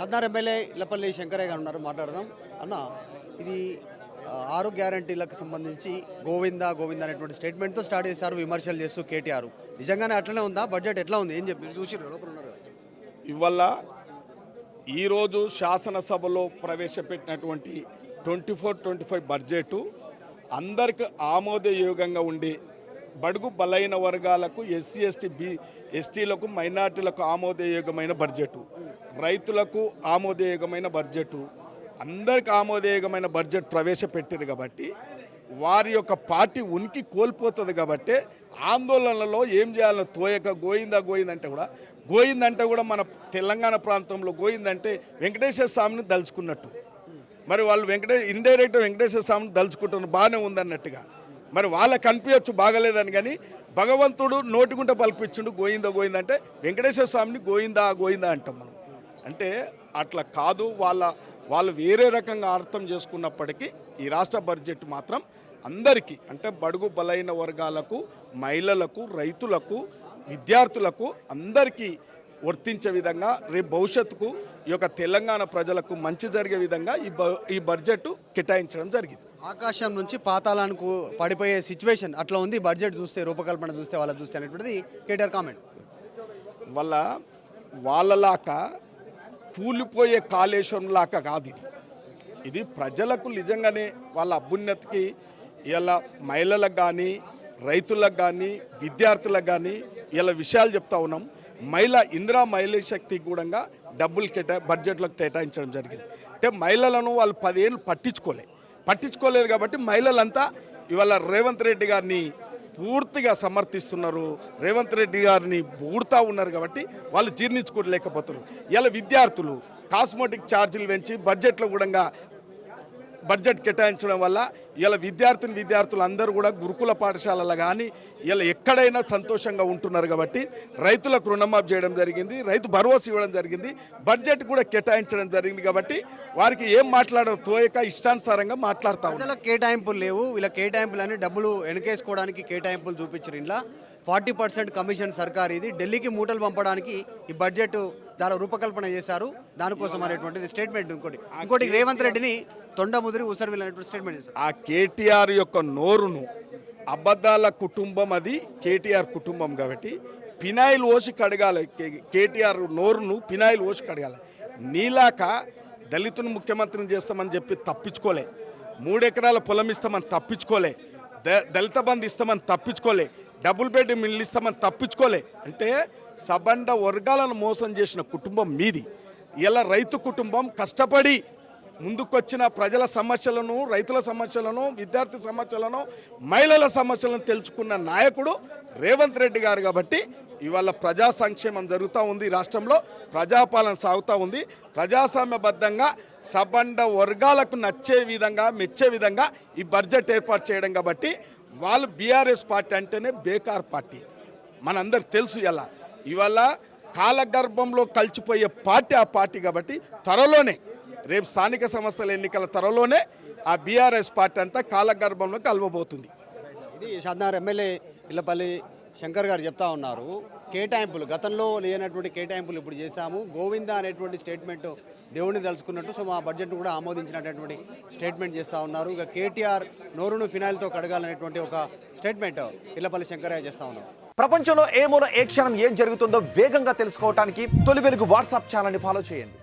Shadnagar MLA Illapalli Shankaraiah గారు ఉన్నారు, మాట్లాడదాం. అన్న, ఇది 6 గ్యారంటీలకు సంబంధించి గోవిందా గోవిందా అనేటువంటి స్టేట్మెంట్తో స్టార్ట్ చేశారు, విమర్శలు చేస్తూ కేటీఆర్. నిజంగానే అట్లనే ఉందా? బడ్జెట్ ఎట్లా ఉంది? ఏం చెప్పి చూసి లోపల ఉన్నారు. ఇవాళ ఈరోజు శాసనసభలో ప్రవేశపెట్టినటువంటి 24-25 బడ్జెటు అందరికి ఆమోదయోగంగా ఉండి బడుగు బలైన వర్గాలకు ఎస్సీలకు మైనార్టీలకు ఆమోదయోగమైన బడ్జెటు, రైతులకు ఆమోదయోగమైన బడ్జెటు, అందరికి ఆమోదయోగమైన బడ్జెట్ ప్రవేశపెట్టారు. కాబట్టి వారి యొక్క పార్టీ ఉనికి కోల్పోతుంది. కాబట్టి ఆందోళనలో ఏం చేయాలో తోయక గోయిందా గోయిందంటే కూడా మన తెలంగాణ ప్రాంతంలో గోయిందంటే వెంకటేశ్వర స్వామిని దలుచుకున్నట్టు. మరి వాళ్ళు ఇండైరెక్ట్ వెంకటేశ్వర స్వామిని దలుచుకుంటున్న బాగానే ఉందన్నట్టుగా. మరి వాళ్ళకి కనిపించచ్చు బాగలేదని, కానీ భగవంతుడు నోటిగుంట పలిపించుండు గోయిందా అంటే వెంకటేశ్వర స్వామిని గోయిందా అంటాం మనం. అంటే అట్లా కాదు, వాళ్ళు వేరే రకంగా అర్థం చేసుకున్నప్పటికీ ఈ రాష్ట్ర బడ్జెట్ మాత్రం అందరికీ, అంటే బడుగు బలైన వర్గాలకు, మహిళలకు, రైతులకు, విద్యార్థులకు అందరికీ వర్తించే విధంగా, రేపు భవిష్యత్తుకు ఈ యొక్క తెలంగాణ ప్రజలకు మంచి జరిగే విధంగా ఈ బడ్జెట్ కేటాయించడం జరిగింది. ఆకాశం నుంచి పాతాళానికి పడిపోయే సిచ్యువేషన్ అట్లా ఉంది బడ్జెట్ చూస్తే, రూపకల్పన చూస్తే, వాళ్ళ చూస్తే అనేటువంటిది కేటీఆర్ కామెంట్. వాళ్ళలాగా కూలిపోయే కాళేశ్వరం లాగా కాదు ఇది ప్రజలకు నిజంగానే వాళ్ళ అభ్యున్నతికి ఇలా మహిళలకు కానీ, రైతులకు కానీ, విద్యార్థులకు కానీ ఇలా విషయాలు చెప్తా ఉన్నాం. ఇందిరా మహిళా శక్తి కూడా డబ్బులు బడ్జెట్లో కేటాయించడం జరిగింది. అంటే మహిళలను వాళ్ళు 10 ఏళ్ళు పట్టించుకోలేదు కాబట్టి మహిళలంతా ఇవాళ రేవంత్ రెడ్డి గారిని పూర్తిగా సమర్థిస్తున్నారు, రేవంత్ రెడ్డి గారిని బూడుతూ ఉన్నారు. కాబట్టి వాళ్ళు జీర్ణించుకోలేకపోతున్నారు. ఇలా విద్యార్థులు కాస్మెటిక్ ఛార్జీలు పెంచి బడ్జెట్లో కూడా బడ్జెట్ కేటాయించడం వల్ల ఇలా విద్యార్థులు అందరూ కూడా గురుకుల పాఠశాలలు కానీ ఇలా ఎక్కడైనా సంతోషంగా ఉంటున్నారు. కాబట్టి రైతులకు రుణమాఫీ చేయడం జరిగింది, రైతు భరోసా ఇవ్వడం జరిగింది, బడ్జెట్ కూడా కేటాయించడం జరిగింది. కాబట్టి వారికి ఏం మాట్లాడడం తోయక ఇష్టానుసారంగా మాట్లాడుతూ ఉన్నారు. కేటాయింపులు లేవు, వీళ్ళ కేటాయింపులని డబ్బులు వెనకేసుకోవడానికి కేటాయింపులు చూపించారు. ఇలా 40% కమిషన్ సర్కార్, ఇది ఢిల్లీకి మూటలు పంపడానికి ఈ బడ్జెట్ దాని రూపకల్పన చేశారు, దానికోసం అనేటువంటిది స్టేట్మెంట్. ఇంకోటి రేవంత్ రెడ్డిని తొండ ముదిరి ఊసరవిల్ అనేటువంటి స్టేట్మెంట్ చేశారు. ఆ కేటీఆర్ యొక్క నోరును, అబద్ధాల కుటుంబం అది కేటీఆర్ కుటుంబం. కాబట్టి పినాయిల్ ఓసి కడగాలి, కేటీఆర్ నోరును పినాయిల్ ఓసి కడగాలి. నీలాక దళితుని ముఖ్యమంత్రిని చేస్తామని చెప్పి తప్పించుకోలే, 3 ఎకరాల పొలం ఇస్తామని తప్పించుకోలే, దళిత బంధు ఇస్తామని తప్పించుకోలే, డబుల్ బెడ్ మిల్లు ఇస్తామని తప్పించుకోలే. అంటే సబండ వర్గాలను మోసం చేసిన కుటుంబం మీది. ఇలా రైతు కుటుంబం కష్టపడి ముందుకొచ్చిన ప్రజల సమస్యలను, రైతుల సమస్యలను, విద్యార్థి సమస్యలను, మహిళల సమస్యలను తెలుసుకున్న నాయకుడు రేవంత్ రెడ్డి గారు. కాబట్టి ఇవాళ ప్రజా సంక్షేమం జరుగుతూ ఉంది, రాష్ట్రంలో ప్రజాపాలన సాగుతూ ఉంది. ప్రజాస్వామ్యబద్ధంగా సబండ వర్గాలకు నచ్చే విధంగా, మెచ్చే విధంగా ఈ బడ్జెట్ ఏర్పాటు చేయడం. కాబట్టి వాళ్ళు బీఆర్ఎస్ పార్టీ అంటేనే బేకార్ పార్టీ, మనందరికి తెలుసు. ఇవాళ కాలగర్భంలో కలిసిపోయే పార్టీ ఆ పార్టీ. కాబట్టి త్వరలోనే రేపు స్థానిక సంస్థల ఎన్నికల త్వరలోనే ఆ బీఆర్ఎస్ పార్టీ అంతా కాలగర్భంలో కలవబోతుంది. ఇది షాద్నగర్ ఎమ్మెల్యే ఇళ్లపల్లి శంకర్ గారు చెప్తా ఉన్నారు. కేటాయింపులు గతంలో లేనటువంటి కేటాయింపులు ఇప్పుడు చేశాము, గోవిందా అనేటువంటి స్టేట్మెంట్ దేవుడిని తలుచుకున్నట్టు. సో మా బడ్జెట్ కూడా ఆమోదించినటువంటి స్టేట్మెంట్ చేస్తూ ఉన్నారు. ఇక కేటీఆర్ నోరును ఫినాయిల్తో కడగాలనేటువంటి ఒక స్టేట్మెంట్ ఇళ్లపల్లి శంకరయ్య చేస్తూ ఉన్నారు. ప్రపంచంలో ఏ మూల ఏ క్షణం ఏం జరుగుతుందో వేగంగా తెలుసుకోవడానికి తొలి వెలుగు వాట్సాప్ ఛానల్ని ఫాలో చేయండి.